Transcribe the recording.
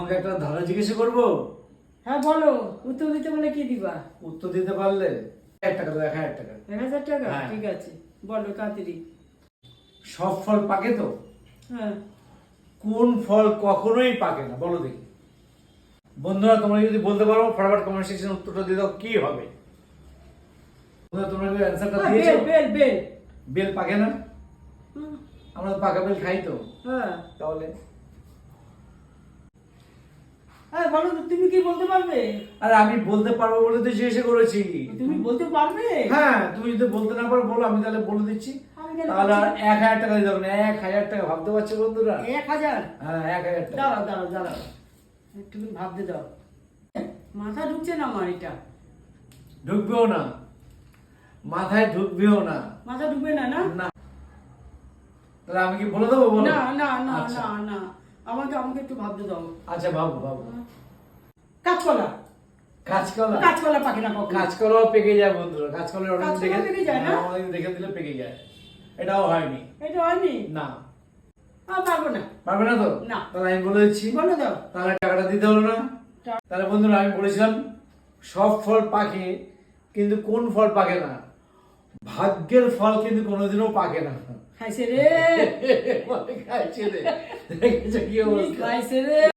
তোমাকে একটা ধারণা জিজ্ঞাসা করবো? হ্যাঁ বলো, উত্তর দিতে বলে কি দিবা? উত্তর দিতে পারলে 1 টাকা, 1000 টাকা। 1000 টাকা? হ্যাঁ। ঠিক আছে, বলো তাড়াতাড়ি। সব ফল পাকে তো? হ্যাঁ। কোন ফল কখনোই পাকে না বলো দেখি? বন্ধুরা তোমরা যদি বলতে পারো ফটাফট কমেন্ট সেকশনে উত্তরটা দিয়ে দাও, কি হবে? বন্ধুরা তোমরা কি অ্যানসারটা দিয়েছো? Bell bell bell. বেল পাকে না? হুম, আমরা তো পাকা বেল খাই তো। হ্যাঁ। তাহলে হ্যাঁ বলো তো, তুমি কি বলতে পারবে? আরে আমি বলতে পারবো বলে তো জিজ্ঞাসা করেছি। তুমি বলতে পারবে? হ্যাঁ, তুমি যদি বলতে না পারো বলো, আমি তাহলে বলে দিচ্ছি। আমি কেন তাহলে আর পারছি? 1000 টাকা দিতে হবে না, 1000 টাকা ভাবতে পারছো বন্ধুরা? 1000? হ্যাঁ 1000 টাকা। দাঁড়াও দাঁড়াও দাঁড়াও, একটু ভাবতে দাও। মাথা ঢুকছে না আমার এটা। ঢুকবেও না, মাথায় ঢুকবেও না। মাথা ঢুকবে না না? না। তাহলে আমি কি বলে দেবো বলো? না না না আচ্ছা। না না, আমাকে আমাকে একটু ভাবতে দাও। আচ্ছা ভাবো ভাবো। কাঁচকলা। কাঁচকলা? কাঁচকলা পাকে না কখনো। কাঁচকলাও পেকে যায় বন্ধুরা, কাঁচকলার অনেক কাঁচকলা পেকে যায় না? অনেক দেখে দিলে পেকে যায়। এটাও হয়নি। এটা হয়নি? না। পারবো না। পারবে না তো? না। তাহলে আমি বলে দিচ্ছি। বলে দাও। তাহলে টাকাটা দিতে হলো না। তাহলে বন্ধুরা আমি বলেছিলাম সব ফল পাকে, কিন্তু কোন ফল পাকে না? ভাগ্যের ফল কিন্তু কোনোদিনও পাকে না। খাইছে রে। খাইছে রে। দেখেছো কি অবস্থা? খাইছে রে।